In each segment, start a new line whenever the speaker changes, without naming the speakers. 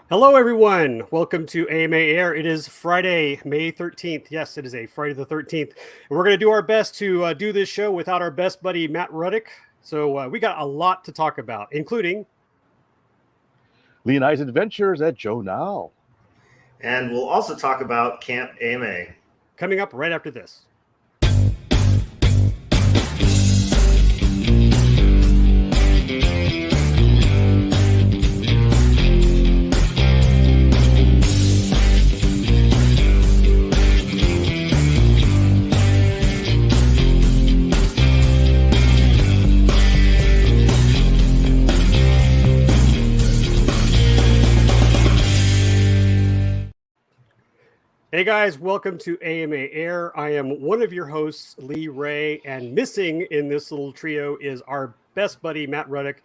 Hello, everyone. Welcome to AMA Air. It is Friday, May 13th. Yes, it is a Friday the 13th. And we're going to do our best to do this show without our best buddy, Matt Ruddick. So we got a lot to talk about, including
Lee and I's adventures at Joe Nall.
And we'll also talk about Camp AMA.
Coming up right after this. Hey guys, welcome to AMA Air. I am one of your hosts, Lee Ray, and missing in this little trio is our best buddy, Matt Ruddick.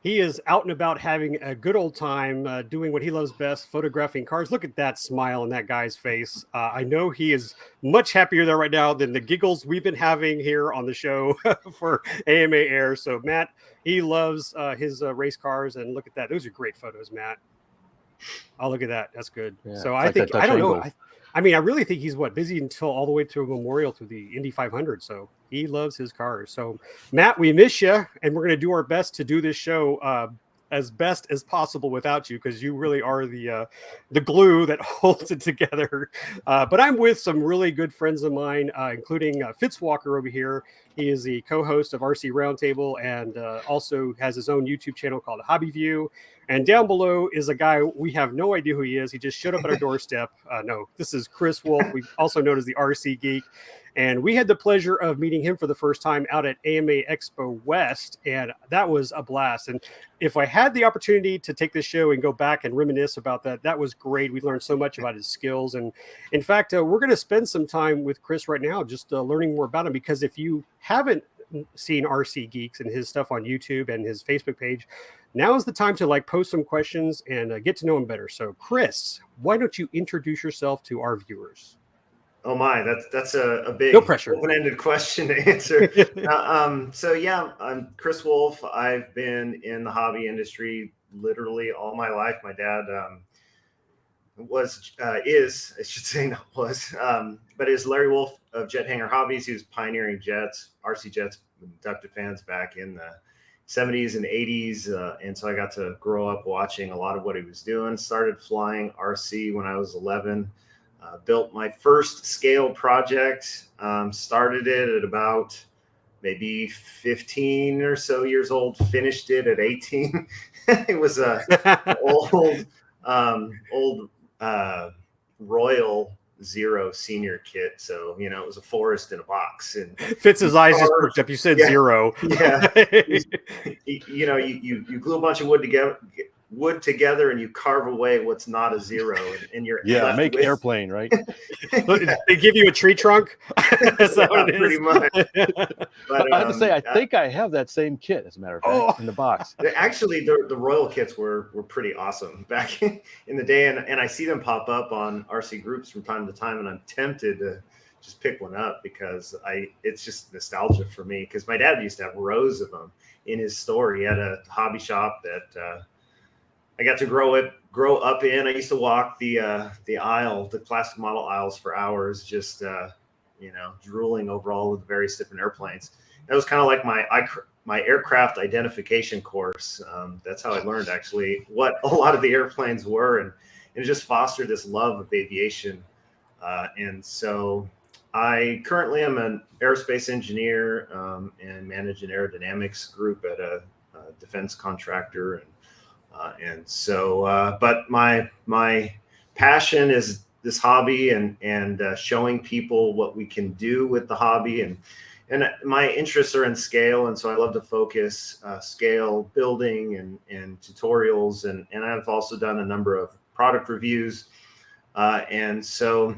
He is out and about having a good old time doing what he loves best, photographing cars. Look at that smile on that guy's face. I know he is much happier there right now than the giggles we've been having here on the show for AMA Air. So Matt, he loves his race cars, and look at that. Those are great photos, Matt. Oh, look at that. That's good.
Yeah,
so
I
don't know. I mean, I really think he's busy until all the way to a memorial to the Indy 500. So he loves his cars. So Matt, we miss you, and we're going to do our best to do this show as best as possible without you, because you really are the glue that holds it together. But I'm with some really good friends of mine, including Fitz Walker over here. He is the co-host of RC Roundtable and also has his own YouTube channel called Hobby View. And down below is a guy, we have no idea who he is. He just showed up at our doorstep. No, this is Chris Wolfe. We also known as the RC Geek. And we had the pleasure of meeting him for the first time out at AMA Expo West. And that was a blast. And if I had the opportunity to take this show and go back and reminisce about that, that was great. We learned so much about his skills. And in fact, we're going to spend some time with Chris right now, just learning more about him. Because if you haven't seen RC Geeks and his stuff on YouTube and his Facebook page, now is the time to post some questions and get to know him better. So Chris, why don't you introduce yourself to our viewers?
Oh my, that's a big
no pressure
open-ended question to answer. So yeah, I'm Chris Wolfe. I've been in the hobby industry literally all my life. My dad but is Larry Wolfe of Jet Hangar Hobbies. He was pioneering jets, RC jets, inductive fans back in the 70s and 80s. And so I got to grow up watching a lot of what he was doing. Started flying RC when I was 11. Built my first scale project. Started it at about maybe 15 or so years old. Finished it at 18. It was a old Royal Zero senior kit. So, it was a forest in a box. And
Fitz's eyes just perked up. You said zero.
Yeah. you glue a bunch of wood together and you carve away what's not a zero, and you're
make airplane, right?
They give you a tree trunk. That's what it is.
Pretty much. But
I have to say, I think I have that same kit, as a matter of fact, in the box.
Actually, the Royal kits were pretty awesome back in the day, and I see them pop up on RC groups from time to time, and I'm tempted to just pick one up because it's just nostalgia for me, because my dad used to have rows of them in his store. He had a hobby shop that I got to grow up in. I used to walk the aisle, the plastic model aisles for hours, just drooling over all of the various different airplanes. That was kind of like my aircraft identification course. That's how I learned actually what a lot of the airplanes were, and it just fostered this love of aviation. And so I currently am an aerospace engineer and manage an aerodynamics group at a defense contractor. But my passion is this hobby and showing people what we can do with the hobby, and my interests are in scale, and so I love to focus scale building and tutorials, and I've also done a number of product reviews, and so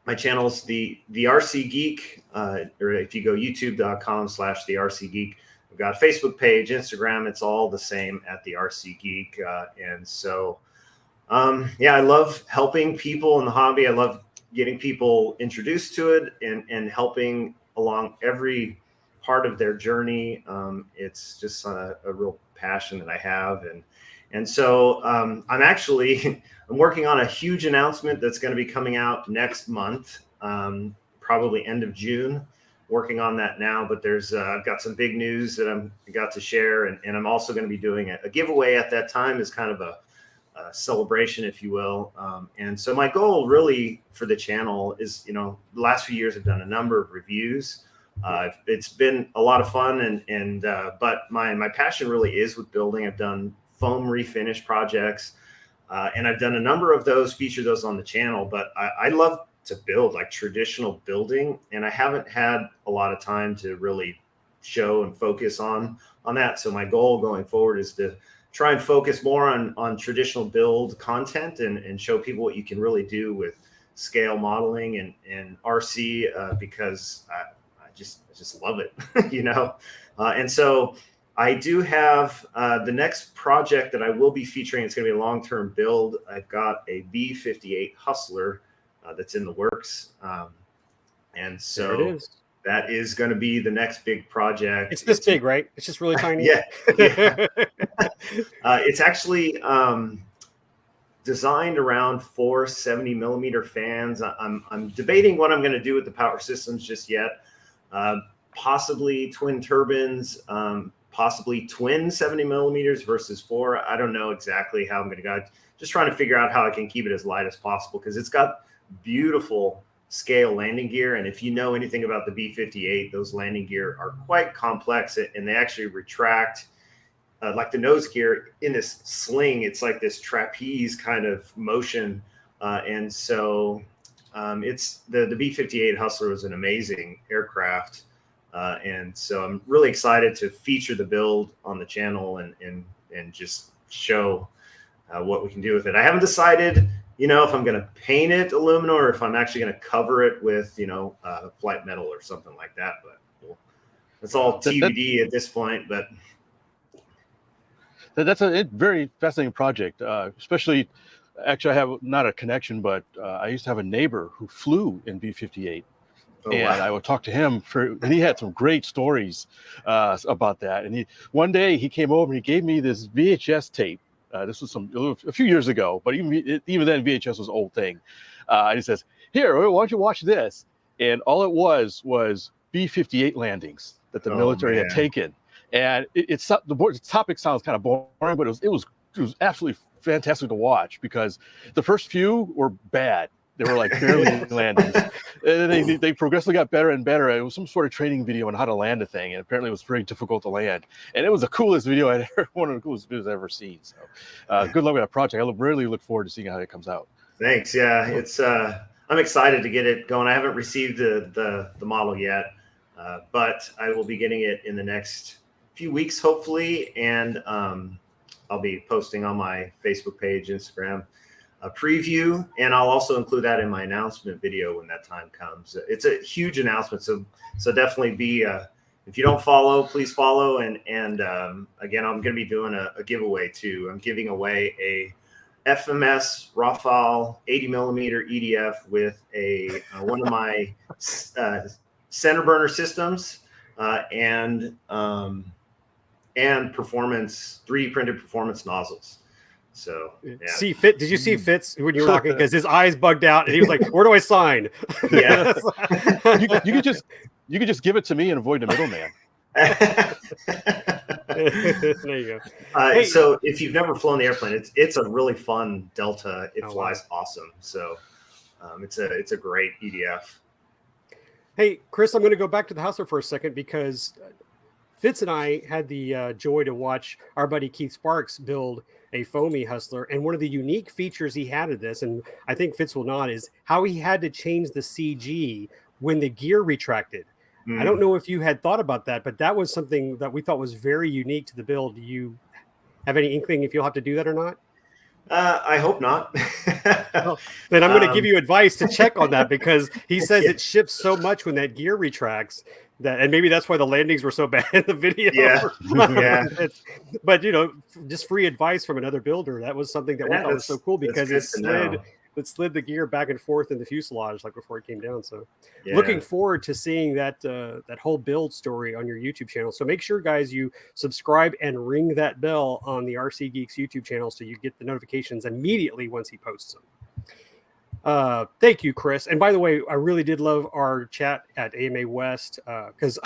my channel is the RC Geek, or if you go youtube.com/the RC Geek. We've got a Facebook page, Instagram. It's all the same at the RC Geek. And so, I love helping people in the hobby. I love getting people introduced to it and helping along every part of their journey. It's just a real passion that I have. And so I'm actually I'm working on a huge announcement that's going to be coming out next month, probably end of June. Working on that now, but there's I've got some big news that I got to share, and I'm also going to be doing a giveaway at that time as kind of a celebration, if you will. And so my goal really for the channel is, the last few years I've done a number of reviews. It's been a lot of fun, but my passion really is with building. I've done foam refinish projects, and I've done a number of those, feature those on the channel. But I love to build like traditional building, and I haven't had a lot of time to really show and focus on that. So my goal going forward is to try and focus more on traditional build content and show people what you can really do with scale modeling and RC, because I just love it, and so I do have the next project that I will be featuring. It's going to be a long-term build. I've got a B-58 Hustler that's in the works, and so that is going to be the next big project.
It's this big, right? It's just really tiny.
Yeah. It's actually designed around 4 70mm fans. I'm debating what I'm going to do with the power systems just yet. Possibly twin turbines, possibly twin 70mm versus 4. I don't know exactly how I'm going to go. Just trying to figure out how I can keep it as light as possible, because it's got beautiful scale landing gear. And if you know anything about the B-58, those landing gear are quite complex, and they actually retract like the nose gear in this sling. It's like this trapeze kind of motion. And so it's the B-58 Hustler was an amazing aircraft. And so I'm really excited to feature the build on the channel and just show what we can do with it. I haven't decided, if I'm going to paint it aluminum or if I'm actually going to cover it with, flight metal or something like that. But it's all TBD at this point. But
that's a very fascinating project, especially. Actually, I have not a connection, but I used to have a neighbor who flew in B-58. And I would talk to him and he had some great stories about that. And one day he came over and he gave me this VHS tape. This was a few years ago, but even then VHS was an old thing. And he says, "Here, why don't you watch this?" And all it was B-58 landings that the military had taken. And the topic sounds kind of boring, but it was absolutely fantastic to watch, because the first few were bad. They were like barely landings. And they progressively got better and better. It was some sort of training video on how to land a thing, and apparently it was very difficult to land. And it was the coolest video one of the coolest videos I've ever seen. So good luck with that project. I really look forward to seeing how it comes out.
Thanks. Yeah, it's I'm excited to get it going. I haven't received the model yet, but I will be getting it in the next few weeks, hopefully, and I'll be posting on my Facebook page, Instagram, a preview, and I'll also include that in my announcement video when that time comes. It's a huge announcement, so definitely be if you don't follow, please follow. And again, I'm going to be doing a giveaway too. I'm giving away a FMS Rafale 80mm EDF with one of my center burner systems and performance 3D printed performance nozzles. So yeah.
Did you see Fitz when you were talking? Because his eyes bugged out and he was like, "Where do I sign?"
Yeah.
you could just give it to me and avoid the middleman.
There you go.
So if you've never flown the airplane, it's a really fun Delta. It flies awesome. So it's a great EDF.
Hey, Chris, I'm going to go back to the Hustler for a second, because Fitz and I had the joy to watch our buddy Keith Sparks build a foamy Hustler. And one of the unique features he had of this, and I think Fitz will nod, is how he had to change the CG when the gear retracted. I don't know if you had thought about that, but that was something that we thought was very unique to the build. Do you have any inkling if you'll have to do that or not?
I hope not.
Well, then I'm going to give you advice to check on that, because he says it shifts so much when that gear retracts and maybe that's why the landings were so bad in the video.
Yeah.
But just free advice from another builder. That was something that we thought was so cool, because it slid that slid the gear back and forth in the fuselage like before it came down. So
Yeah.
looking forward to seeing that that whole build story on your YouTube channel. So make sure, guys, you subscribe and ring that bell on the RC Geeks YouTube channel so you get the notifications immediately once he posts them. Thank you, Chris. And by the way, I really did love our chat at AMA West because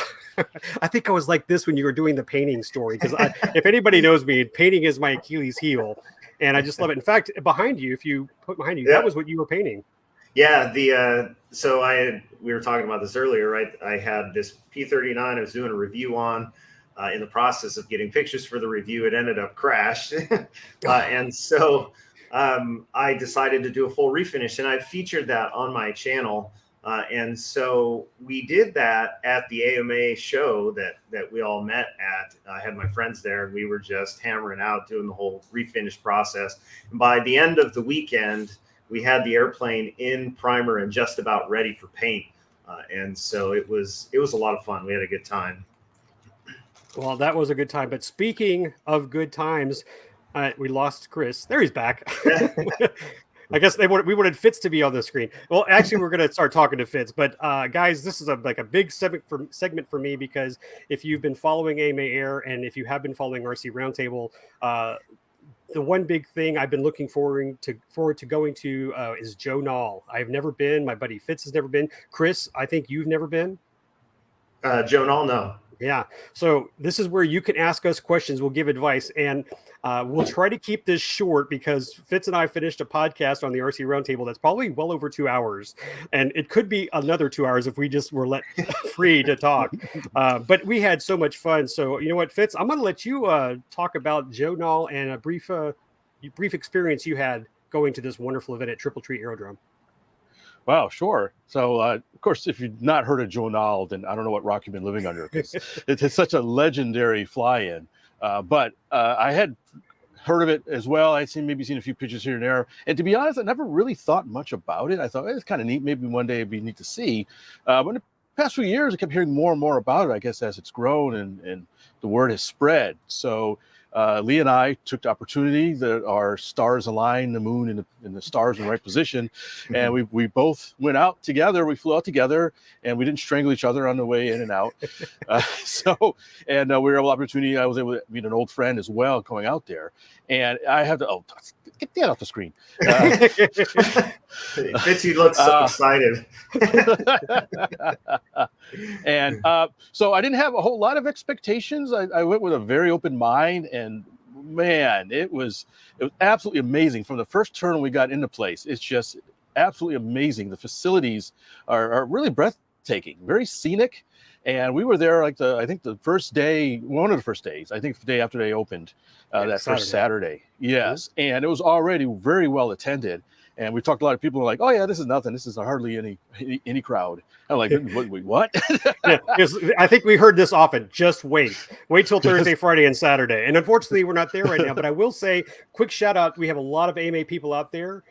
I think I was like this when you were doing the painting story. Because if anybody knows me, painting is my Achilles heel, and I just love it. In fact, behind you, if you put behind you, that was what you were painting.
Yeah, so we were talking about this earlier, right? I had this P39 I was doing a review on. In the process of getting pictures for the review, it ended up crashed, and so. I decided to do a full refinish, and I featured that on my channel. And so we did that at the AMA show that we all met at. I had my friends there, and we were just hammering out doing the whole refinish process. And by the end of the weekend, we had the airplane in primer and just about ready for paint. And so it was a lot of fun. We had a good time.
Well, that was a good time. But speaking of good times, we lost Chris. There he's back. I guess we wanted Fitz to be on the screen. Well, actually, we're going to start talking to Fitz. But guys, this is a big segment for me because if you've been following AMA Air and if you have been following RC Roundtable, the one big thing I've been looking forward to going to is Joe Nall. I've never been. My buddy Fitz has never been. Chris, I think you've never been.
Joe Nall, no.
Yeah. So this is where you can ask us questions. We'll give advice, and we'll try to keep this short because Fitz and I finished a podcast on the RC Roundtable that's probably well over 2 hours, and it could be another 2 hours if we just were let free to talk. But we had so much fun. So you know what, Fitz, I'm going to let you talk about Joe Nall and a brief experience you had going to this wonderful event at Triple Tree Aerodrome.
Wow, sure. So, of course, if you've not heard of Joe Nall, then I don't know what rock you've been living under, because it's such a legendary fly-in. But I had heard of it as well. I'd maybe seen a few pictures here and there. And to be honest, I never really thought much about it. I thought, it's kind of neat. Maybe one day it'd be neat to see. But in the past few years, I kept hearing more and more about it, I guess, as it's grown and the word has spread. So Lee and I took the opportunity that our stars aligned, the moon and the stars in the right position, and we both went out together. We flew out together, and we didn't strangle each other on the way in and out. We were able to opportunity. I was able to meet an old friend as well going out there, and I had to get that off the screen.
Fitzy looks so excited.
And so I didn't have a whole lot of expectations. I went with a very open mind, and man, it was absolutely amazing. From the first turn we got into place, it's just absolutely amazing. The facilities are really breathtaking, very scenic. And we were there like I think the first day, one of the first days, I think the day after they opened, that first Saturday. Yes. Mm-hmm. And it was already very well attended. And we talked to a lot of people who were like, oh yeah, this is nothing. This is hardly any crowd. I'm like, what?
Yeah, I think we heard this often. Just wait till Thursday, Friday, and Saturday. And unfortunately, we're not there right now. But I will say, quick shout out. We have a lot of AMA people out there.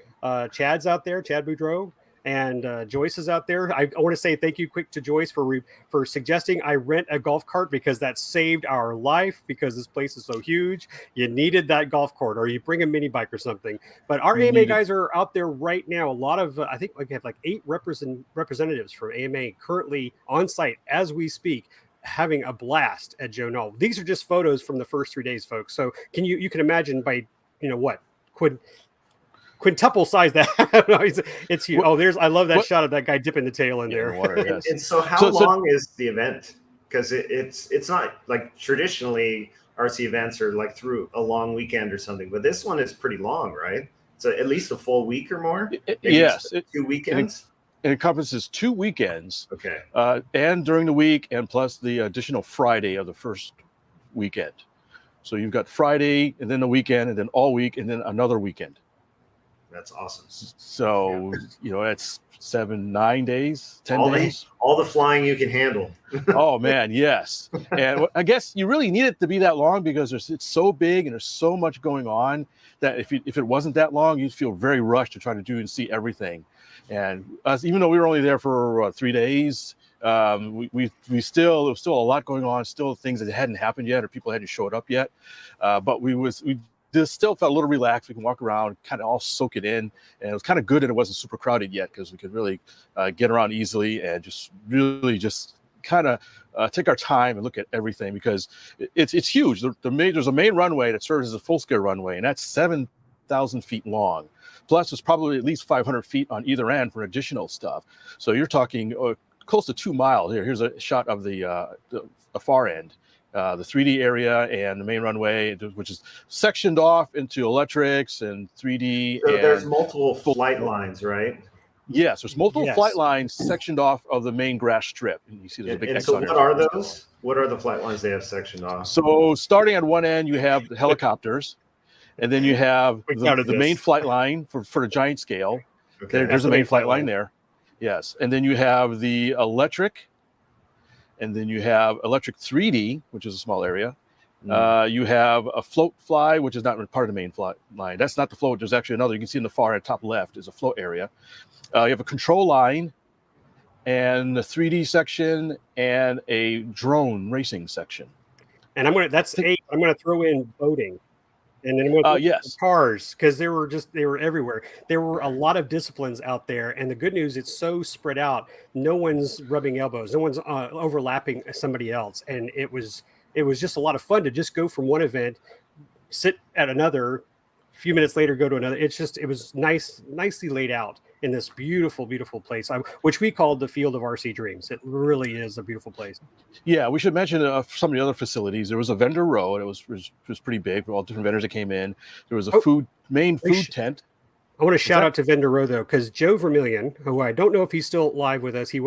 Chad's out there, Chad Boudreau. And Joyce is out there. I want to say thank you quick to Joyce for suggesting I rent a golf cart because that saved our life because this place is so huge. You needed that golf cart or you bring a mini bike or something. But our AMA guys are out there right now. A lot of, I think we have like 8 representatives from AMA currently on site as we speak, having a blast at Joe Nall. These are just photos from the first 3 days, folks. So you can imagine by, quintuple size that it's huge. I love that shot of that guy dipping the tail in there.
Water, yes.
And so how long is the event? Because it's not like traditionally RC events are like through a long weekend or something, but this one is pretty long, right? So at least a full week or more.
Yes,
2 weekends.
It encompasses 2 weekends.
Okay.
And during the week, and plus the additional Friday of the first weekend. So you've got Friday, and then the weekend, and then all week, and then another weekend.
That's awesome.
So, that's 7-9 days, 10 days.
All the flying you can handle.
Oh, man, yes. And I guess you really need it to be that long because it's so big and there's so much going on that if it wasn't that long, you'd feel very rushed to try to do and see everything. And us, even though we were only there for 3 days, there was still a lot going on, still things that hadn't happened yet or people hadn't showed up yet. But we this still felt a little relaxed. We can walk around, kind of all soak it in, and it was kind of good that it wasn't super crowded yet because we could really get around easily and just really just kind of take our time and look at everything, because it's huge. There's a main runway that serves as a full-scale runway, and that's 7,000 feet long. Plus, there's probably at least 500 feet on either end for additional stuff. So you're talking close to 2 miles. Here's a shot of the far end, the 3D area and the main runway, which is sectioned off into electrics and 3D.
So
and
there's multiple flight lines, right?
Yes, there's multiple flight lines sectioned off of the main grass strip. And you see there's a big X on it.
So what are those? What are the flight lines they have sectioned off?
So starting on one end, you have the helicopters, and then you have the main flight line for the giant scale.
Okay,
there's the main flight line there. Yes, and then you have the electric, and then you have electric 3D, which is a small area. You have a float fly, which is not part of the main flight line. That's not the float. There's actually another. You can see in the far top left is a float area. You have a control line, and the 3D section, and a drone racing section.
And I'm gonna throw in boating, and then I'm gonna
yes,
cars, because they were everywhere. There were a lot of disciplines out there, and the good news, it's so spread out. No one's rubbing elbows. No one's overlapping somebody else, and it was just a lot of fun to just go from one event, sit at another, a few minutes later go to another. It was nicely laid out in this beautiful, beautiful place, which we called the Field of RC Dreams. It really is a beautiful place.
Yeah, we should mention some of the other facilities. There was a vendor row, and it was pretty big with all different vendors that came in. There was a main food tent.
I want to shout out to Vendor Row, though, because Joe Vermillion, who I don't know if he's still live with us, he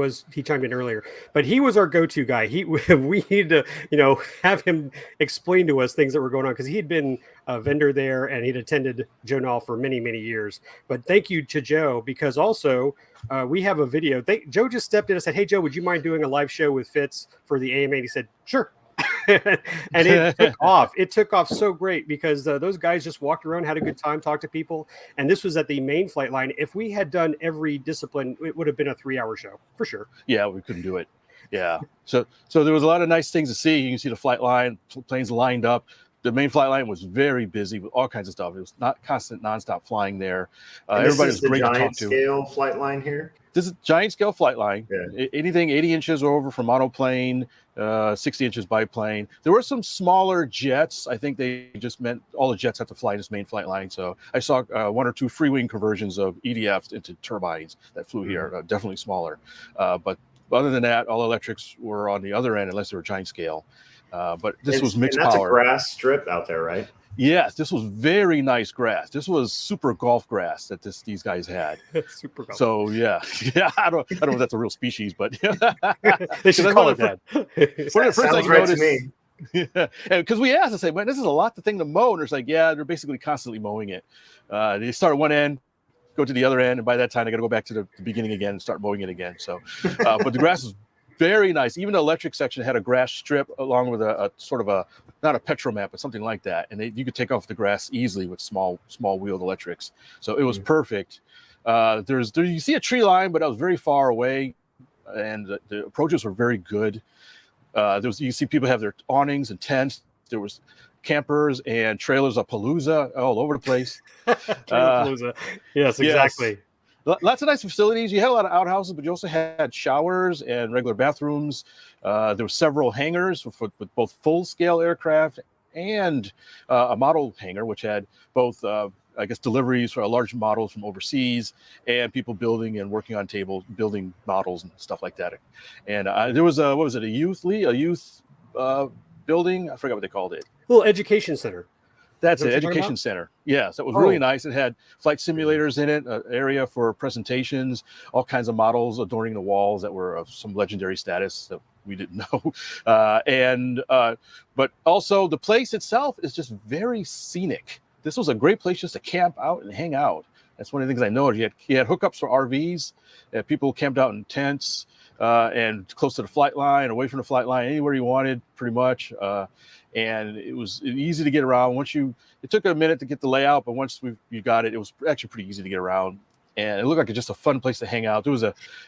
chimed in earlier, but he was our go-to guy. We need to, have him explain to us things that were going on, because he'd been a vendor there and he'd attended Joe Nall for many, many years. But thank you to Joe, because also we have a video. Joe just stepped in and said, "Hey, Joe, would you mind doing a live show with Fitz for the AMA?" And he said, "Sure." And it took off. It took off so great, because those guys just walked around, had a good time, talked to people. And this was at the main flight line. If we had done every discipline, it would have been a 3-hour show for sure.
Yeah, we couldn't do it. Yeah. So there was a lot of nice things to see. You can see the flight line, planes lined up. The main flight line was very busy with all kinds of stuff. It was not constant, nonstop flying there. Everybody was great to talk to.
Giant scale flight line here.
This is giant scale flight line.
Yeah.
Anything 80 inches or over for monoplane, 60 inches biplane. There were some smaller jets. I think they just meant all the jets have to fly this main flight line. So I saw 1 or 2 free wing conversions of EDFs into turbines that flew here, definitely smaller. But other than that, all electrics were on the other end, unless they were giant scale. But this was mixed
that's
power.
A grass strip out there, right?
Yes, this was very nice grass. This was super golf grass that these guys had.
Super golf.
So yeah, I don't know if that's a real species, but
they should call it that.
First thing you noticed, to me.
Yeah, because we asked, I say, man, this is a lot to thing to mow, and it's like, yeah, they're basically constantly mowing it. They start at one end, go to the other end, and by that time they got to go back to the beginning again and start mowing it again. So, but the grass is very nice. Even the electric section had a grass strip along with a sort of not a petromat, but something like that. And you could take off the grass easily with small wheeled electrics. So it was perfect. You see a tree line, but I was very far away, and the approaches were very good. You see people have their awnings and tents. There was campers and trailers of Palooza all over the place.
Palooza. Yes, exactly.
Yes. Lots of nice facilities. You had a lot of outhouses, but you also had showers and regular bathrooms. There were several hangars with both full-scale aircraft and a model hangar, which had both, deliveries for large models from overseas and people building and working on tables, building models and stuff like that. And there was a youth building? I forgot what they called it.
Little education center.
That's it, education center. Yes, that was really nice. It had flight simulators in it, an area for presentations, all kinds of models adorning the walls that were of some legendary status that we didn't know. But also the place itself is just very scenic. This was a great place just to camp out and hang out. That's one of the things I noticed. You had hookups for RVs. People camped out in tents and close to the flight line, away from the flight line, anywhere you wanted, pretty much. And it was easy to get around. It took a minute to get the layout, but once you got it, it was actually pretty easy to get around. And it looked like just a fun place to hang out.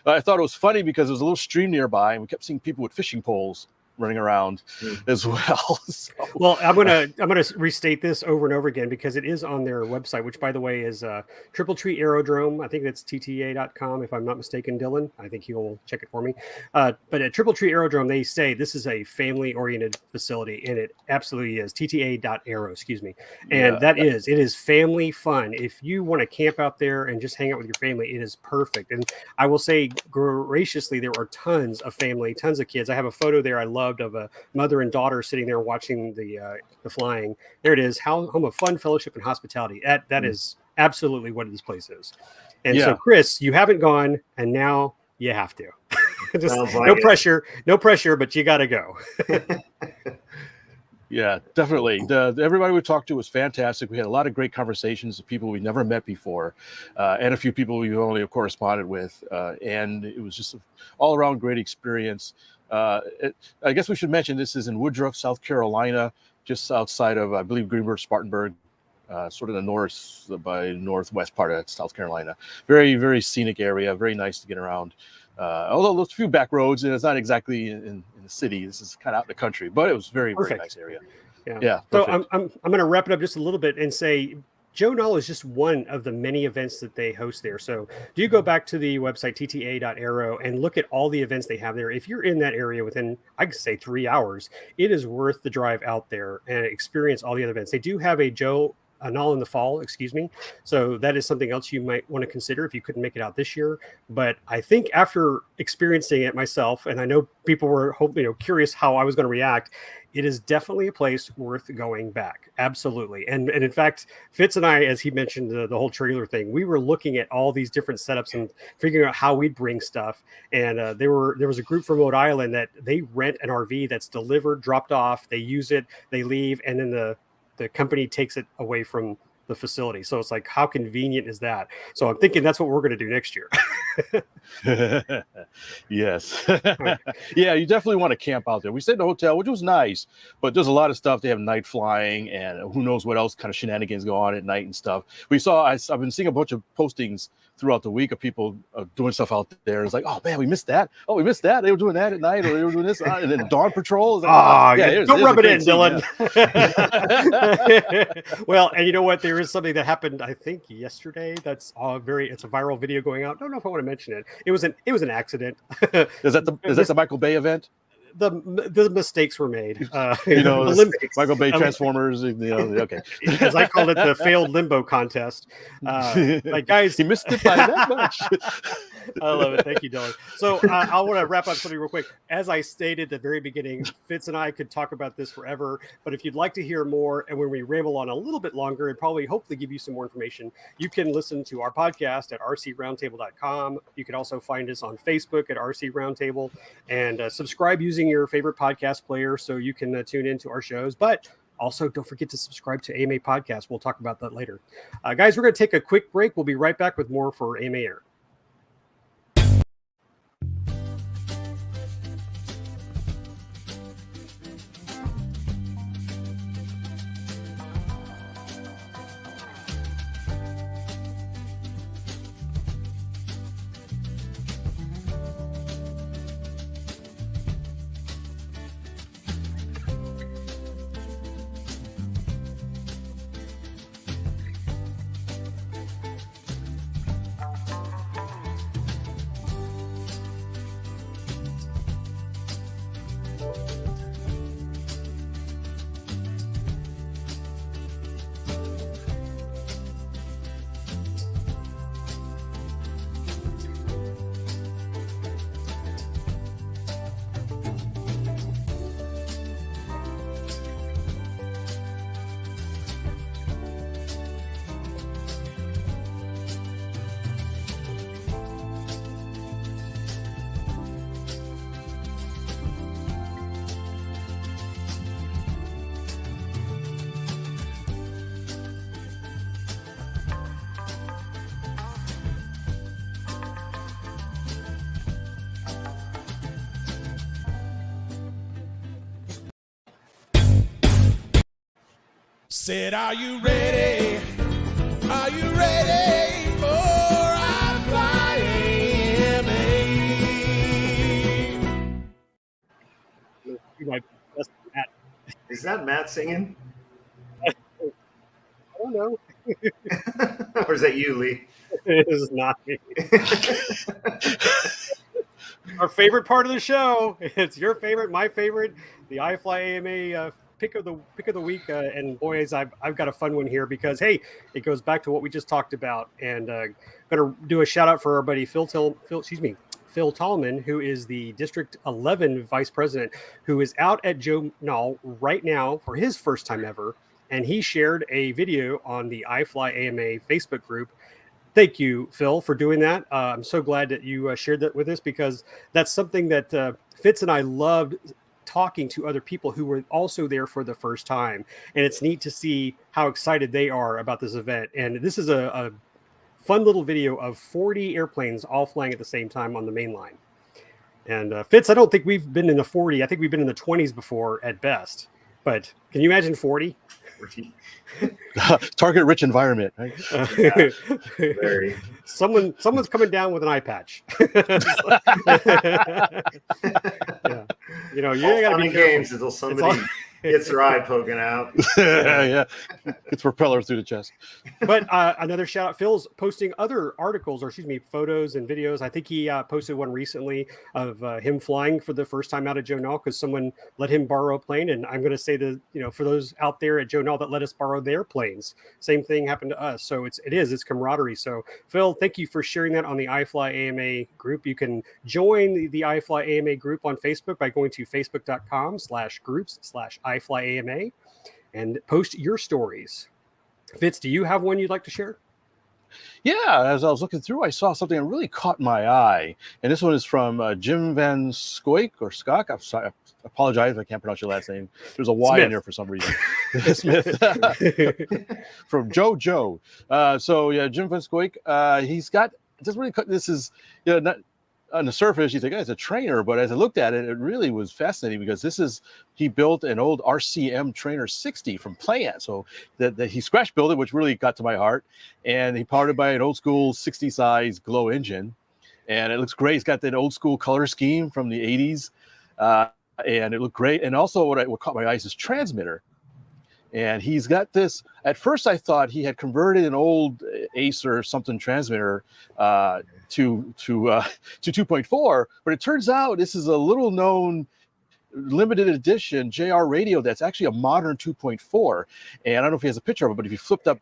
I thought it was funny because there was a little stream nearby, and we kept seeing people with fishing poles running around as well. So,
well, I'm gonna restate this over and over again because it is on their website, which by the way is Triple Tree Aerodrome. I think that's TTA.com if I'm not mistaken, Dylan. I think he'll check it for me. But at Triple Tree Aerodrome, they say this is a family-oriented facility, and it absolutely is. TTA.aero, excuse me. And it is family fun. If you want to camp out there and just hang out with your family, it is perfect. And I will say graciously, there are tons of family, tons of kids. I have a photo there I loved of a mother and daughter sitting there watching the flying. There it is, home of fun, fellowship, and hospitality. That is absolutely what this place is. And so, Chris, you haven't gone, and now you have to. Just, no pressure, but you got to go.
Yeah, definitely. Everybody we talked to was fantastic. We had a lot of great conversations with people we never met before, and a few people we only have corresponded with. And it was just an all-around great experience. I guess we should mention this is in Woodruff, South Carolina, just outside of, I believe, Greenberg, Spartanburg, sort of the northwest part of South Carolina. Very, very scenic area, very nice to get around. Although there's a few back roads, and it's not exactly in the city. This is kind of out in the country, but it was very nice area. Yeah.
So I'm going to wrap it up just a little bit and say Joe Nall is just one of the many events that they host there. So do you go back to the website tta.aero and look at all the events they have there? If you're in that area within, I could say 3 hours, it is worth the drive out there and experience all the other events. They do have a Nall in the fall, excuse me. So that is something else you might want to consider if you couldn't make it out this year. But I think after experiencing it myself, and I know people were curious how I was going to react, it is definitely a place worth going back. Absolutely. And in fact, Fitz and I, as he mentioned the whole trailer thing, we were looking at all these different setups and figuring out how we'd bring stuff. And there was a group from Rhode Island that they rent an RV that's delivered, dropped off, they use it, they leave, and then the company takes it away from the facility. So it's like, how convenient is that? So I'm thinking that's what we're going to do next year.
Yes. Yeah, you definitely want to camp out there. We stayed in a hotel, which was nice, but there's a lot of stuff. They have night flying and who knows what else kind of shenanigans go on at night and stuff. I've been seeing a bunch of postings throughout the week of people doing stuff out there. It's like, oh man, we missed that. Oh, we missed that. They were doing that at night, or they were doing this. And then Dawn Patrol. Is like,
don't rub it in, Dylan. Well, and you know what? There is something that happened, I think, yesterday. That's it's a viral video going out. I don't know if I want to mention it. It was an accident.
Is that the Michael Bay event?
The mistakes were made.
Michael Bay Transformers. Okay.
As I called it, the failed limbo contest. Like guys,
he missed it by that much.
I love it. Thank you, Dylan. So I want to wrap up something real quick. As I stated at the very beginning, Fitz and I could talk about this forever, but if you'd like to hear more, and when we ramble on a little bit longer and probably hopefully give you some more information, you can listen to our podcast at rcroundtable.com. You can also find us on Facebook at RC Roundtable, and subscribe using your favorite podcast player so you can tune into our shows. But also, don't forget to subscribe to AMA Podcast. We'll talk about that later. Guys, we're going to take a quick break. We'll be right back with more for AMA Air.
Said, are you ready? Are you ready for iflyama?
Is that Matt singing?
I don't know.
Or is that you, Lee?
It is not me. Our favorite part of the show. It's your favorite, my favorite, the iFlyAMA pick of the week. And boys, I've got a fun one here because hey, it goes back to what we just talked about. And gonna do a shout out for our buddy Phil Tallman, who is the District 11 Vice President, who is out at Joe Nall right now for his first time ever. And he shared a video on the iFlyAMA Facebook group. Thank you, Phil, for doing that. I'm so glad that you shared that with us because that's something that Fitz and I loved talking to other people who were also there for the first time. And it's neat to see how excited they are about this event. And this is a fun little video of 40 airplanes all flying at the same time on the main line. And Fitz, I don't think we've been in the 40. I think we've been in the 20s before at best. But can you imagine 40?
Target rich environment, right?
Yeah, very.
Someone's coming down with an eye patch. Yeah. You know, you got to be
games until somebody gets their eye poking out.
Yeah, it's propeller through the chest.
But another shout out, Phil's posting other articles, or excuse me, photos and videos. I think he posted one recently of him flying for the first time out of Joe Nall because someone let him borrow a plane. And I'm going to say that, you know, for those out there at Joe Nall that let us borrow their planes, same thing happened to us. So it's camaraderie. So Phil, thank you for sharing that on the iFlyAMA group. You can join the iFlyAMA group on Facebook by going to facebook.com/groups/iFlyAMA and post your stories. Fitz, do you have one you'd like to share?
Yeah, as I was looking through, I saw something that really caught my eye. And this one is from Jim Van Skoik or Skok. I'm sorry, I apologize if I can't pronounce your last name. There's a Y
Smith
in there for some reason. Smith. From Joe. So yeah, Jim Van Skoik, he's got, this really, this is, you know, not, on the surface, you think, oh, it's a trainer, but as I looked at it, it really was fascinating because he built an old RCM Trainer 60 from plant. So that he scratch built it, which really got to my heart. And he powered it by an old school 60 size glow engine. And it looks great. It's got that old school color scheme from the 80s. And it looked great. And also what caught my eye is his transmitter. And he's got this, at first I thought he had converted an old Ace or something transmitter to 2.4, but it turns out this is a little known limited edition JR radio that's actually a modern 2.4. And I don't know if he has a picture of it, but if you flipped up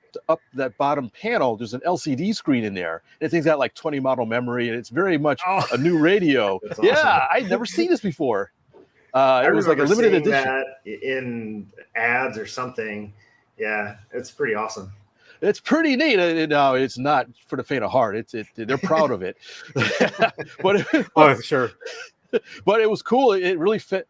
that bottom panel, there's an LCD screen in there. And thing's got like 20 model memory, and it's very much a new radio. Awesome. Yeah, I'd never seen this before. It was like a limited edition.
That in ads or something. Yeah, it's pretty awesome.
It's pretty neat. No, it's not for the faint of heart. They're proud of it. But
oh, sure.
But it was cool. It really fit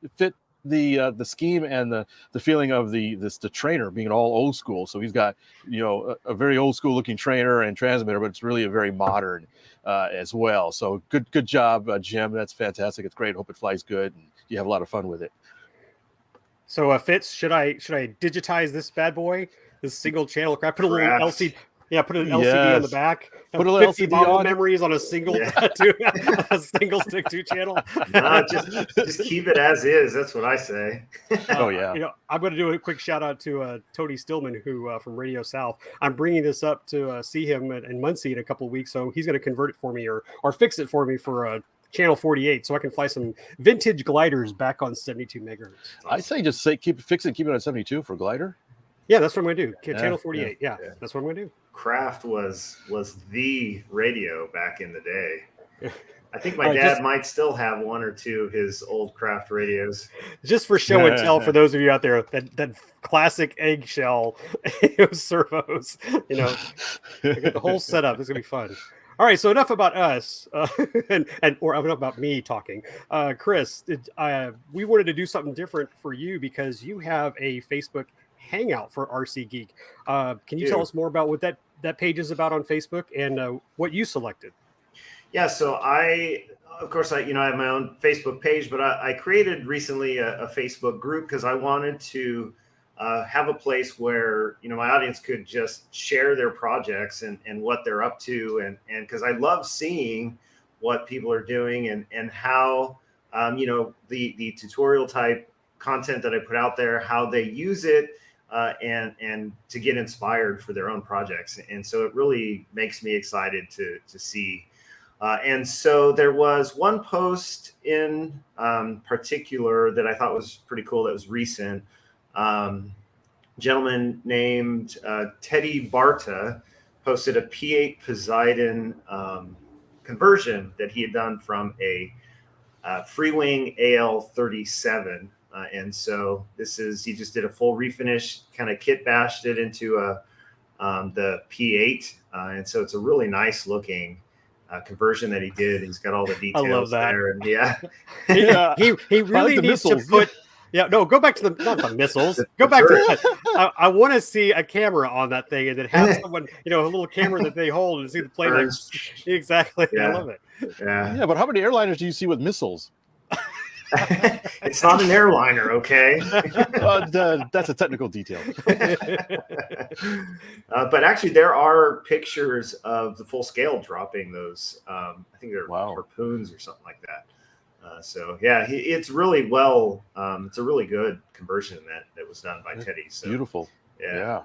the scheme and the feeling of the trainer being all old school. So he's got, you know, a very old school looking trainer and transmitter, but it's really a very modern as well. So good job, Jim. That's fantastic. It's great. Hope it flies good and you have a lot of fun with it. So
Fitz, should I digitize this bad boy? This single channel crap. Put a little LCD. Yeah, put an LCD on the back.
Put a little
50 model memories on a single a single stick 2 channel.
No, just keep it as is. That's what I say.
Oh yeah.
You know, I'm going to do a quick shout out to Tony Stillman, who from Radio South. I'm bringing this up to see him in Muncie in a couple of weeks, so he's going to convert it for me or fix it for me for channel 48, so I can fly some vintage gliders back on 72 megahertz.
I say just fix it, keep it on 72 for glider.
Yeah, that's what I'm going to do. Channel 48. Yeah, that's what I'm going to do.
Craft was the radio back in the day. I think my dad might still have one or two of his old Craft radios.
Just for show and tell for those of you out there, that classic eggshell servos, you know, I got the whole setup. It's going to be fun. All right, so enough about us, or enough about me talking. Chris, we wanted to do something different for you because you have a Facebook Hangout for RC Geek. Can you tell us more about what that page is about on Facebook and what you selected?
Yeah, so I have my own Facebook page, but I created recently a Facebook group because I wanted to have a place where, you know, my audience could just share their projects and what they're up to. And because I love seeing what people are doing and how, you know, the tutorial type content that I put out there, how they use it, and to get inspired for their own projects. And so it really makes me excited to see. And so there was one post in particular that I thought was pretty cool that was recent. Gentleman named Teddy Barta posted a P8 Poseidon conversion that he had done from a Freewing AL37. And so he just did a full refinish, kind of kit bashed it into the P8. And so it's a really nice looking conversion that he did. He's got all the details
I love that.
there. And yeah.
he really
the
needs
missiles.
to put. Yeah, no, go back to not the missiles. Go back to that. I want to see a camera on that thing and then have someone, a little camera that they hold and see the plane. Like, exactly.
Yeah.
I love it.
Yeah.
But how many airliners do you see with missiles?
It's not an airliner, okay?
That's a technical detail.
But actually, there are pictures of the full scale dropping those. I think they're harpoons or something like that. So yeah, it's really well. It's a really good conversion that was done by Teddy. So
beautiful.
Yeah.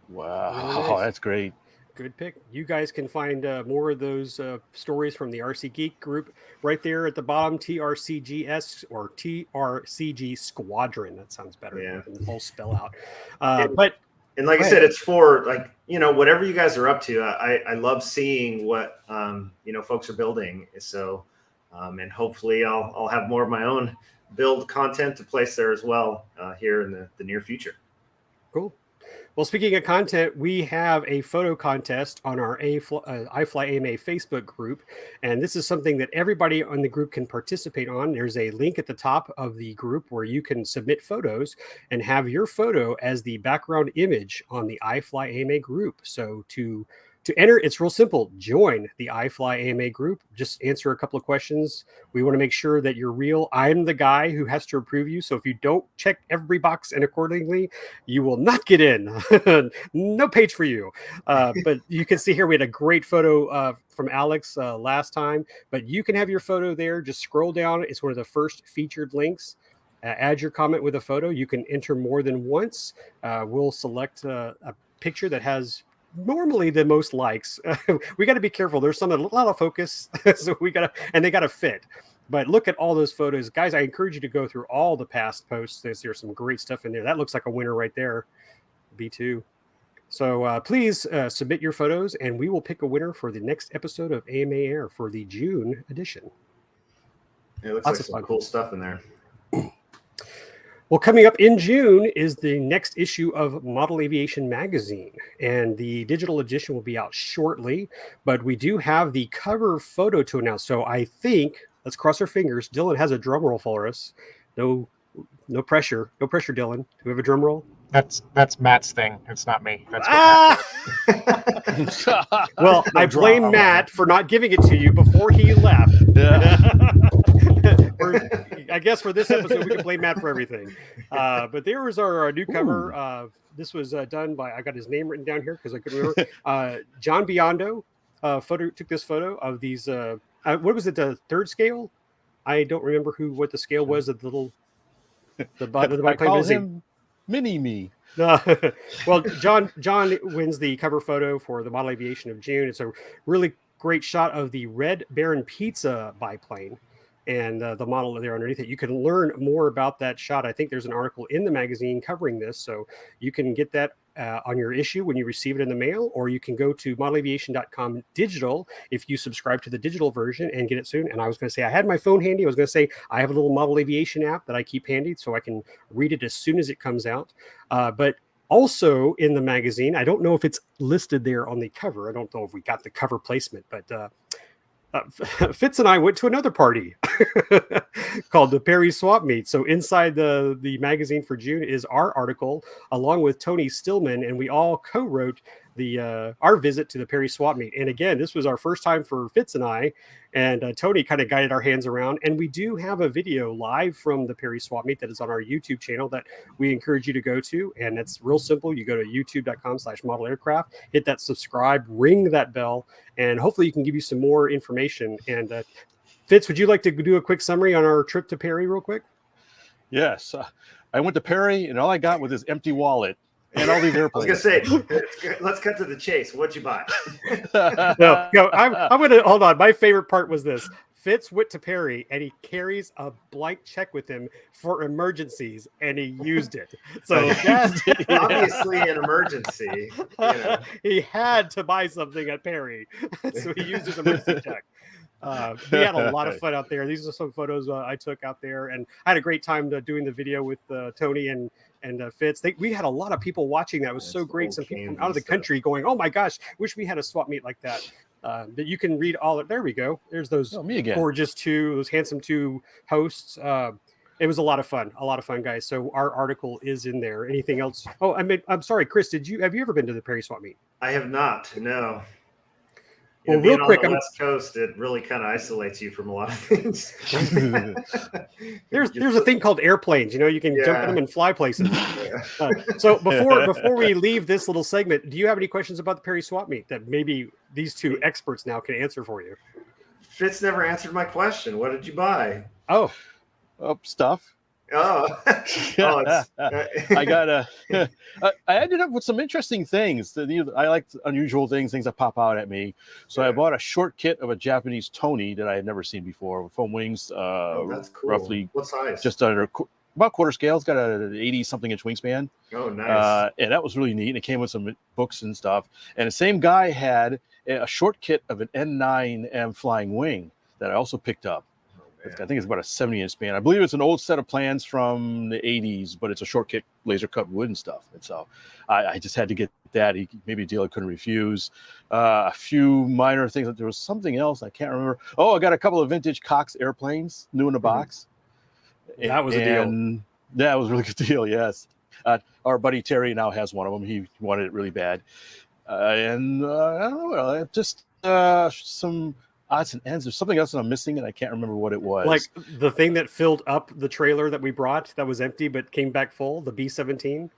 Wow,
Nice.
That's great.
Good pick. You guys can find more of those stories from the RC Geek group right there at the bottom. TRCGS or TRCG Squadron. That sounds better than the whole spell out.
And like I said, it's for whatever you guys are up to. I love seeing what folks are building. So. And hopefully I'll have more of my own build content to place there as well here in the near future.
Cool. Well, speaking of content, we have a photo contest on our iflyama Facebook group. And this is something that everybody on the group can participate on. There's a link at the top of the group where you can submit photos and have your photo as the background image on the iflyama group. So to enter, it's real simple. Join the iflyama group. Just answer a couple of questions. We want to make sure that you're real. I'm the guy who has to approve you. So if you don't check every box and accordingly, you will not get in. No page for you. But you can see here we had a great photo from Alex last time. But you can have your photo there. Just scroll down. It's one of the first featured links. Add your comment with a photo. You can enter more than once. We'll select a picture that has normally the most likes. We got to be careful. There's a lot of focus, so they got to fit. But look at all those photos, guys. I encourage you to go through all the past posts. There's some great stuff in there. That looks like a winner right there, B2. So please submit your photos, and we will pick a winner for the next episode of AMA Air for the June edition.
It looks like some cool stuff in there.
Well, coming up in June is the next issue of Model Aviation magazine, and the digital edition will be out shortly, but we do have the cover photo to announce. So I think, let's cross our fingers, Dylan has a drum roll for us. No pressure. No pressure, Dylan. Do we have a drum roll?
That's Matt's thing. It's not me. That's
Well, I blame Matt for not giving it to you before he left.
Yeah.
I guess for this episode, we can blame Matt for everything. But there was our new cover. This was done by, I got his name written down here because I couldn't remember. John Biondo took this photo of these. What was it, the third scale? I don't remember what the scale was of the little.
I call him Mini-Me.
Well, John wins the cover photo for the Model Aviation of June. It's a really great shot of the Red Baron Pizza biplane and the model there underneath it. You can learn more about that shot. I think there's an article in the magazine covering this, so you can get that on your issue when you receive it in the mail, or you can go to modelaviation.com digital if you subscribe to the digital version and get it soon. And I was going to say, I had my phone handy. I was going to say, I have a little Model Aviation app that I keep handy so I can read it as soon as it comes out. But also in the magazine, I don't know if it's listed there on the cover. I don't know if we got the cover placement, but Fitz and I went to another party called the Perry Swap Meet. So inside the magazine for June is our article along with Tony Stillman, and we all co-wrote our visit to the Perry Swap Meet. And again, this was our first time for Fitz and I, and Tony kind of guided our hands around. And we do have a video live from the Perry Swap Meet that is on our YouTube channel that we encourage you to go to. And it's real simple. You go to youtube.com/modelaircraft, hit that subscribe, ring that bell, and hopefully you can give you some more information. And Fitz, would you like to do a quick summary on our trip to Perry real quick?
Yes. I went to Perry, and all I got was this empty wallet and all these
I was
airplanes.
gonna say, let's cut to the chase. What'd you buy?
No, I'm gonna hold on. My favorite part was this. Fitz went to Perry and he carries a blank check with him for emergencies, and he used it. So that's
Obviously an emergency. You know.
he had to buy something at Perry, so he used his emergency check. We had a lot of fun out there. These are some photos I took out there, and I had a great time doing the video with Tony and Fitz. We had a lot of people watching. That was so great. Some people from out of the country going, "Oh my gosh, wish we had a swap meet like that." That you can read all. There we go. There's those gorgeous those handsome two hosts. It was a lot of fun, guys. So our article is in there. Anything else? Oh, I'm sorry, Chris. Have you ever been to the Perry swap meet?
I have not. No.
Well,
being
real quick,
on the West Coast, it really kind of isolates you from a lot of things.
There's a thing called airplanes. You can jump in them and fly places. So before we leave this little segment, do you have any questions about the Perry swap meet that maybe these two experts now can answer for you?
Fitz never answered my question. What did you buy?
Oh, stuff.
Oh,
I got I ended up with some interesting things. I like unusual things that pop out at me. So I bought a short kit of a Japanese Tony that I had never seen before with foam wings.
That's cool.
Roughly,
what size?
Just under about quarter scale. It's got an 80-something inch wingspan.
Oh, nice.
And that was really neat. And it came with some books and stuff. And the same guy had a short kit of an N9M flying wing that I also picked up. I think it's about a 70-inch span. I believe it's an old set of plans from the 80s, but it's a short kit, laser cut wood and stuff. And so I just had to get that. Maybe a deal I couldn't refuse. A few minor things. There was something else I can't remember. Oh, I got a couple of vintage Cox airplanes, new in the box.
That was a deal.
That was a really good deal, yes. Our buddy Terry now has one of them. He wanted it really bad. I don't know, just some odds and ends. There's something else that I'm missing, and I can't remember what it was.
Like the thing that filled up the trailer that we brought that was empty but came back full, the B-17.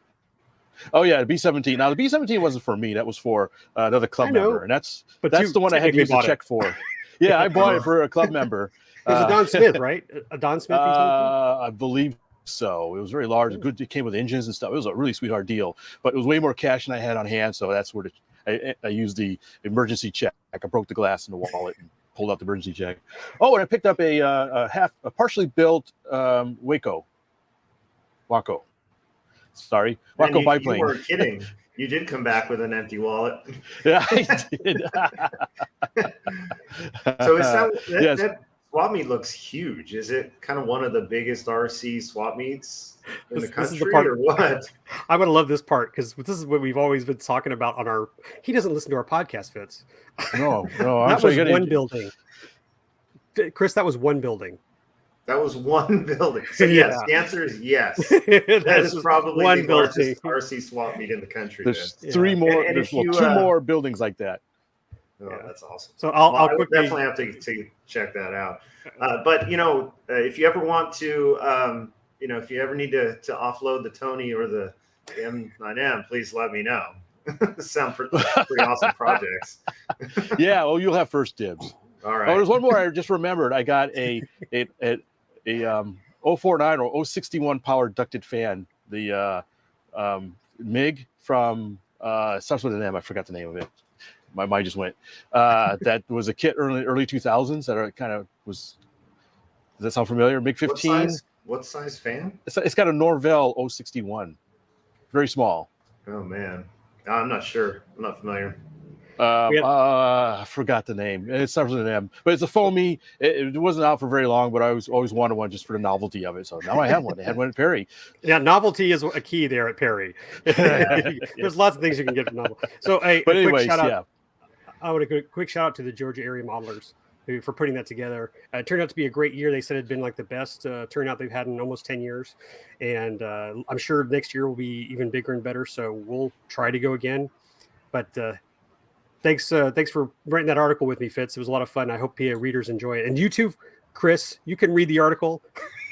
Oh yeah, the B-17. Now the B-17 wasn't for me. That was for another club member, and that's the one I had to use the check for. Yeah, I bought it for a club member.
It was a Don Smith, right? A Don Smith B-17?
I believe so. It was very large. Good. It came with engines and stuff. It was a really sweetheart deal, but it was way more cash than I had on hand. So that's where I used the emergency check. I broke the glass in the wallet and pulled out the emergency check. Oh, and I picked up a partially built Waco. Sorry, Waco biplane.
You weren't kidding. You did come back with an empty wallet.
Yeah, I did.
So that swap meet looks huge. Is it kind of one of the biggest RC swap meets in the country, or what?
I'm going to love this part because this is what we've always been talking about on our. He doesn't listen to our podcast, Fitz.
No.
That was one building. Chris, that was one building.
That was one building. So yes, the answer is yes. That is probably
one
the largest RC swap meet in the country.
There's three more. There's two more buildings like that.
Oh, that's awesome.
So I'll quickly
definitely have to check that out. But if you ever want to, if you ever need to offload the Tony or the M9M, please let me know. Sound pretty awesome projects.
Yeah, well, you'll have first dibs.
All right.
Oh, there's one more I just remembered. I got a 049 or 061 power ducted fan. The MiG from starts with an M. I forgot the name of it. My mind just went. That was a kit early 2000s that are kind of was. Does that sound familiar? MiG 15.
What size fan?
It's got a Norvell 061. Very small.
Oh man, I'm not sure. I'm not familiar.
I forgot the name. It starts with an M, but it's a foamy. It wasn't out for very long, but I always wanted one just for the novelty of it. So now I have one. I had one at Perry.
Yeah, novelty is a key there at Perry. There's lots of things you can get from novelty. So,
quick shout out.
I want to do a quick shout out to the Georgia area modelers for putting that together. It turned out to be a great year. They said it had been like the best turnout they've had in almost 10 years. And I'm sure next year will be even bigger and better. So we'll try to go again. But thanks for writing that article with me, Fitz. It was a lot of fun. I hope readers enjoy it. And you too, Chris, you can read the article.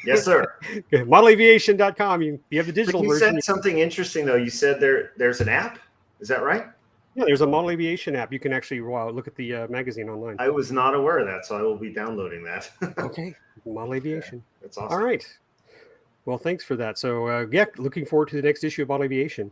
Yes, sir.
Modelaviation.com. You have the digital version.
You said something interesting, though. You said there's an app. Is that right?
Yeah, there's a Model Aviation app. You can actually look at the magazine online.
I was not aware of that, so I will be downloading that.
Okay, Model Aviation.
Yeah, that's awesome.
All right. Well, thanks for that. So, yeah, looking forward to the next issue of Model Aviation.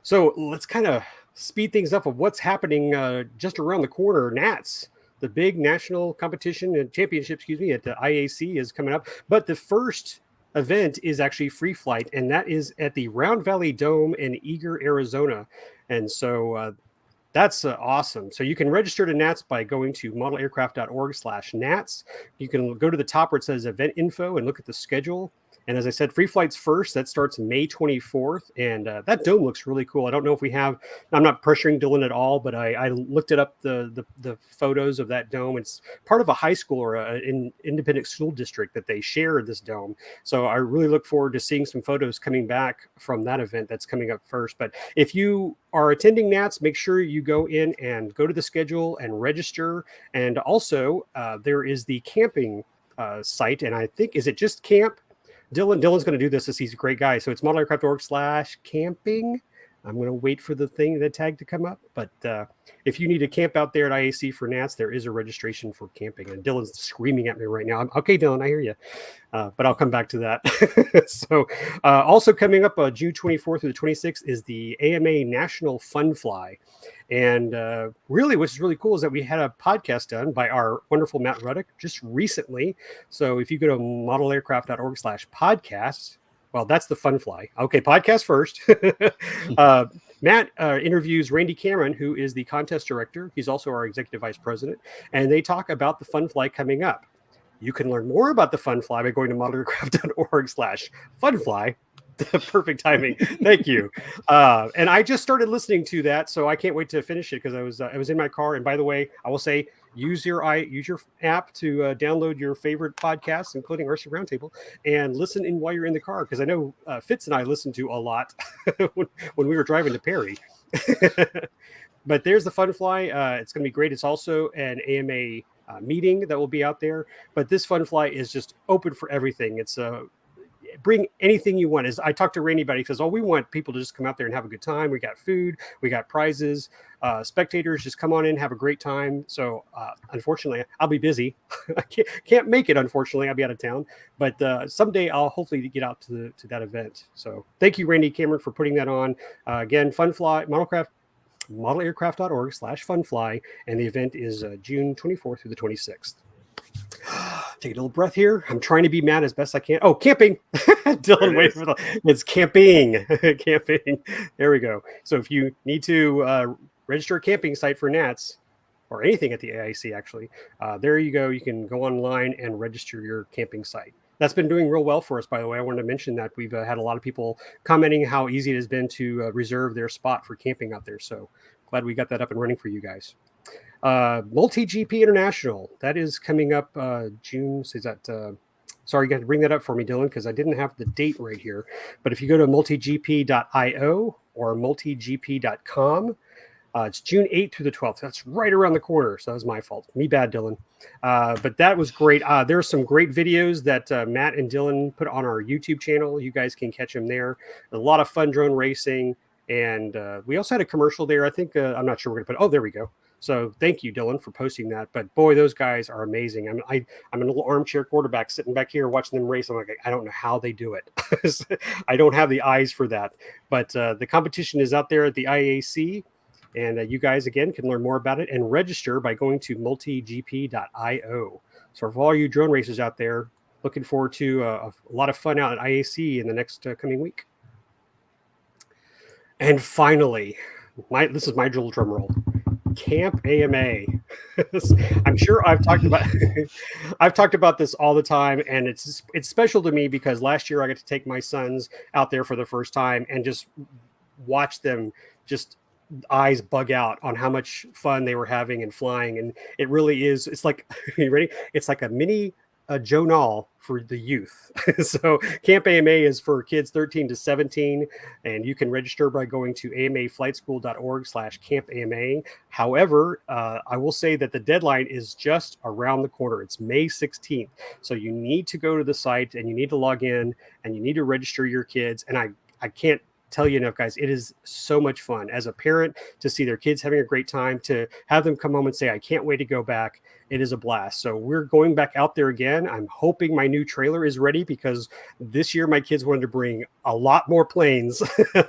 So, let's kind of speed things up of what's happening just around the corner. NATS, the big national competition and championship, excuse me, at the IAC is coming up. But the first event is actually free flight, and that is at the Round Valley Dome in Eager, Arizona. And so, that's awesome. So you can register to NATS by going to modelaircraft.org/NATS. You can go to the top where it says event info and look at the schedule. And as I said, free flights first. That starts May 24th. And that dome looks really cool. I don't know if we have, I'm not pressuring Dylan at all, but I looked it up, the photos of that dome. It's part of a high school or an independent school district that they share this dome. So I really look forward to seeing some photos coming back from that event that's coming up first. But if you are attending NATS, make sure you go in and go to the schedule and register. And also, there is the camping site. And I think, is it just camp? Dylan's going to do this as he's a great guy. So it's modelaircraft.org/camping. I'm going to wait for the tag to come up. But if you need to camp out there at IAC for NATS, there is a registration for camping. And Dylan's screaming at me right now. Okay, Dylan, I hear you. But I'll come back to that. So also coming up June 24th through the 26th is the AMA National Fun Fly. And really, what's really cool is that we had a podcast done by our wonderful Matt Ruddick just recently. So if you go to modelaircraft.org/podcast, well, that's the Fun Fly. Okay, podcast first. Matt interviews Randy Cameron, who is the contest director. He's also our executive vice president. And they talk about the Fun Fly coming up. You can learn more about the Fun Fly by going to modelaircraft.org/funfly. Perfect timing. Thank you. And I just started listening to that, so I can't wait to finish it because I was in my car. And by the way, I will say use your app to download your favorite podcasts, including RC Roundtable, and listen in while you're in the car because I know Fitz and I listened to a lot when we were driving to Perry. But there's the Fun Fly. It's going to be great. It's also an AMA meeting that will be out there. But this Fun Fly is just open for everything. It's bring anything you want. As I talked to Randy about it, he says, we want people to just come out there and have a good time. We got food, we got prizes. Spectators, just come on in, have a great time. So unfortunately, I'll be busy. I can't make it, unfortunately. I'll be out of town. But someday I'll hopefully get out to that event. So thank you, Randy Cameron, for putting that on. Again, Fun Fly, modelaircraft.org/funfly. And the event is June 24th through the 26th. Take a little breath here. I'm trying to be mad as best I can. Oh, camping. Dylan, wait for it's camping. Camping. There we go. So if you need to register a camping site for NATS or anything at the AIC, actually, there you go. You can go online and register your camping site. That's been doing real well for us, by the way. I wanted to mention that we've had a lot of people commenting how easy it has been to reserve their spot for camping out there. So glad we got that up and running for you guys. Multi-GP International, that is coming up June. Is that sorry, you got to bring that up for me, Dylan, because I didn't have the date right here. But if you go to multigp.io or multigp.com, it's June 8th through the 12th. That's right around the corner. So that was my fault. Me bad, Dylan. But that was great. There are some great videos that Matt and Dylan put on our YouTube channel. You guys can catch them there. A lot of fun drone racing. And we also had a commercial there. I think, I'm not sure we're going to put, there we go. So thank you, Dylan, for posting that. But boy, those guys are amazing. I'm a little armchair quarterback sitting back here watching them race. I'm like, I don't know how they do it. I don't have the eyes for that. But the competition is out there at the IAC. And you guys, again, can learn more about it and register by going to multigp.io. So for all you drone racers out there, looking forward to a lot of fun out at IAC in the next coming week. And finally, this is my drill drum roll. Camp AMA. I'm sure I've talked about this all the time, and it's special to me because last year I got to take my sons out there for the first time and just watch them just eyes bug out on how much fun they were having and flying. And it really is. It's like, you ready? It's like a mini Joe Nall for the youth. So Camp AMA is for kids 13 to 17, and you can register by going to amaflightschool.org/campama. However, I will say that the deadline is just around the corner. It's May 16th. So you need to go to the site and you need to log in and you need to register your kids. And I can't tell you enough, guys. It is so much fun as a parent to see their kids having a great time, to have them come home and say, I can't wait to go back. It is a blast. So we're going back out there again. I'm hoping my new trailer is ready, because this year my kids wanted to bring a lot more planes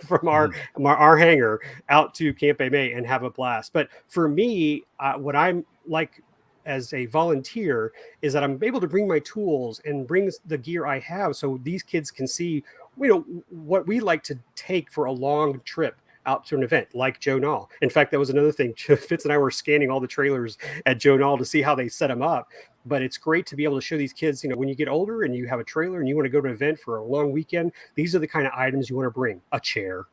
from our hangar out to Camp AMA and have a blast. But for me, what I'm like as a volunteer is that I'm able to bring my tools and bring the gear I have, so these kids can see, what we like to take for a long trip out to an event like Joe Nall. In fact, that was another thing. Fitz and I were scanning all the trailers at Joe Nall to see how they set them up. But it's great to be able to show these kids, when you get older and you have a trailer and you want to go to an event for a long weekend, these are the kind of items you want to bring. A chair,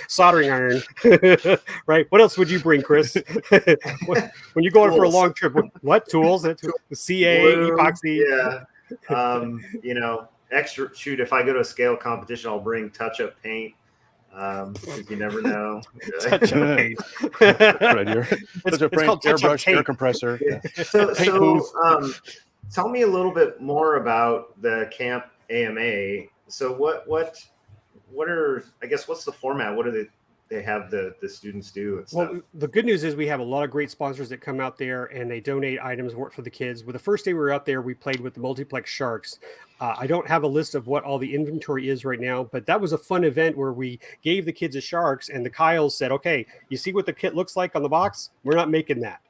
soldering iron, right? What else would you bring, Chris? When you go on for a long trip, what tools? CA, glue, epoxy.
Yeah. Extra, shoot, if I go to a scale competition, I'll bring touch-up paint. You never know.
Touch-up paint. Right here. It's called airbrush, air compressor.
Yeah. So tell me a little bit more about the Camp AMA. So what are, I guess, what's the format? What do they have the students do and stuff?
Well, the good news is we have a lot of great sponsors that come out there and they donate items for the kids. Well, the first day we were out there, we played with the multiplex sharks. I don't have a list of what all the inventory is right now, but that was a fun event where we gave the kids the sharks, and the Kyles said, okay, you see what the kit looks like on the box? We're not making that.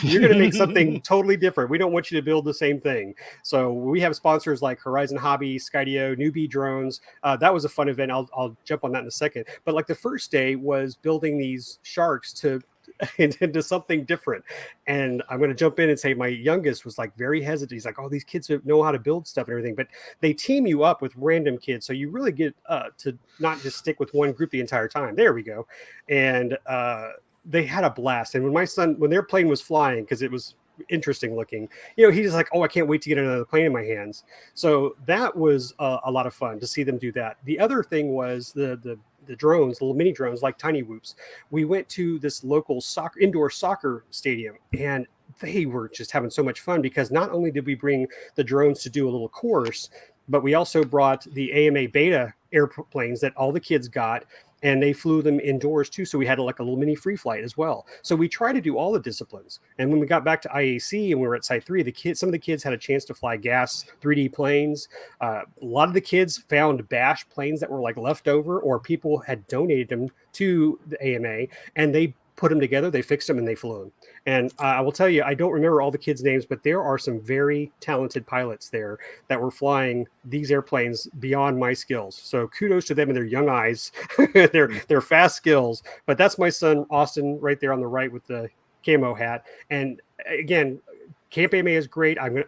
You're going to make something totally different. We don't want you to build the same thing. So we have sponsors like Horizon Hobby, Skydio, Newbie Drones. That was a fun event. I'll jump on that in a second. But like the first day was building these sharks into something different. And I'm going to jump in and say my youngest was like very hesitant. He's like, oh, these kids know how to build stuff and everything, but they team you up with random kids. So you really get to not just stick with one group the entire time. There we go. And they had a blast. And when their plane was flying, because it was interesting looking, he's like, oh, I can't wait to get another plane in my hands. So that was a lot of fun to see them do that. The other thing was the drones, the little mini drones like Tiny Whoops. We went to this local indoor soccer stadium, and they were just having so much fun, because not only did we bring the drones to do a little course, but we also brought the AMA beta airplanes that all the kids got, and they flew them indoors too. So we had like a little mini free flight as well. So we try to do all the disciplines. And when we got back to IAC and we were at Site 3, some of the kids had a chance to fly gas 3D planes. A lot of the kids found bash planes that were like left over, or people had donated them to the AMA, and they put them together, they fixed them, and they flew them. And I will tell you, I don't remember all the kids' names, but there are some very talented pilots there that were flying these airplanes beyond my skills. So kudos to them and their young eyes, their fast skills. But that's my son, Austin, right there on the right with the camo hat. And again, Camp AMA is great. I'm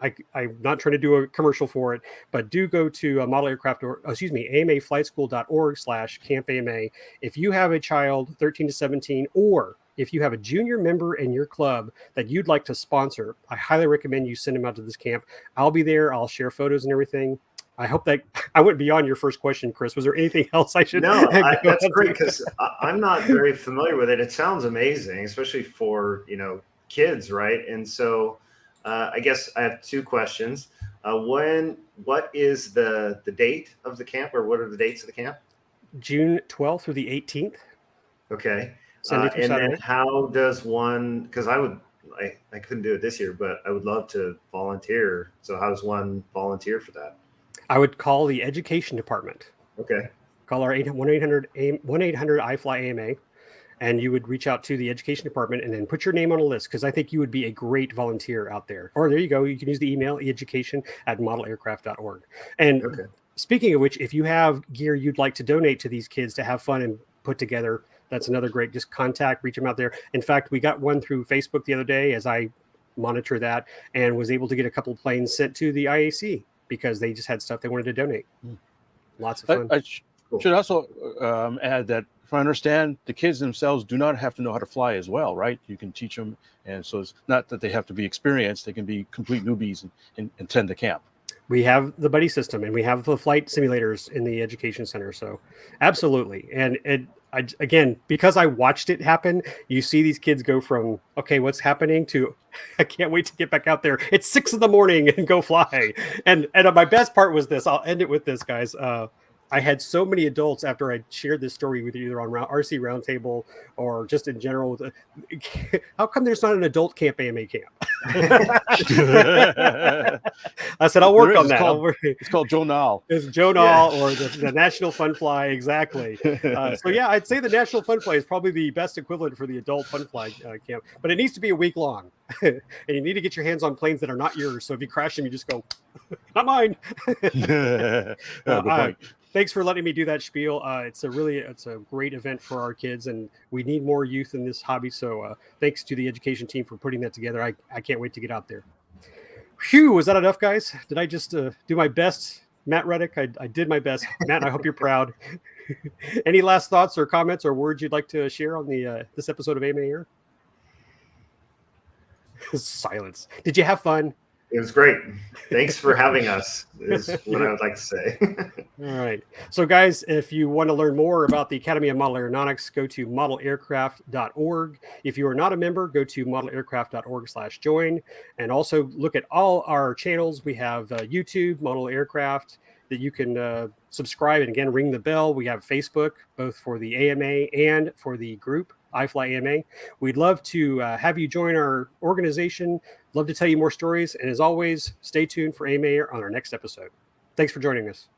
not trying to do a commercial for it, but do go to amaflightschool.org/Camp AMA. If you have a child 13 to 17, or if you have a junior member in your club that you'd like to sponsor, I highly recommend you send them out to this camp. I'll be there. I'll share photos and everything. I hope that I went beyond your first question, Chris. Was there anything else I should?
No, that's great, because I'm not very familiar with it. It sounds amazing, especially for kids, right? And so I guess I have two questions. What is the date of the camp, or what are the dates of the camp?
June 12th through the 18th.
Okay.
Sunday through
and
Saturday.
then how does one, because I couldn't do it this year, but I would love to volunteer. So how does one volunteer for that?
I would call the education department.
Okay.
Call our 1-800-IFLY-AMA, and you would reach out to the education department and then put your name on a list, because I think you would be a great volunteer out there. Or there you go. You can use the email education@modelaircraft.org. And Speaking of which, if you have gear you'd like to donate to these kids to have fun and put together, that's another great, just reach them out there. In fact, we got one through Facebook the other day as I monitor that, and was able to get a couple of planes sent to the IAC because they just had stuff they wanted to donate. Lots of fun.
I should also add that, if I understand, the kids themselves do not have to know how to fly as well, right? You can teach them. And so it's not that they have to be experienced. They can be complete newbies and attend the camp.
We have the buddy system, and we have the flight simulators in the education center. So absolutely. And again, because I watched it happen, you see these kids go from, okay, what's happening, to I can't wait to get back out there. It's 6 a.m. and go fly. And my best part was this. I'll end it with this, guys. I had so many adults after I shared this story with you, either on RC Roundtable or just in general. How come there's not an adult camp AMA camp? I said, I'll work on that.
It's called Joe Nall.
It's Joe Nall or the National Fun Fly, exactly. So yeah, I'd say the National Fun Fly is probably the best equivalent for the adult Fun Fly camp, but it needs to be a week long, and you need to get your hands on planes that are not yours. So if you crash them, you just go, not mine. Thanks for letting me do that spiel. It's a great event for our kids, and we need more youth in this hobby. So thanks to the education team for putting that together. I can't wait to get out there. Phew, was that enough, guys? Did I just do my best? Matt Reddick, I did my best. Matt, I hope you're proud. Any last thoughts or comments or words you'd like to share on the this episode of AMA Air? Silence. Did you have fun?
It was great. Thanks for having us, is what I would like to say.
All right. So, guys, if you want to learn more about the Academy of Model Aeronautics, go to modelaircraft.org. If you are not a member, go to modelaircraft.org/join. And also look at all our channels. We have YouTube, Model Aircraft, that you can subscribe and, again, ring the bell. We have Facebook, both for the AMA and for the group, iflyama. We'd love to have you join our organization. Love to tell you more stories. And as always, stay tuned for AMA on our next episode. Thanks for joining us.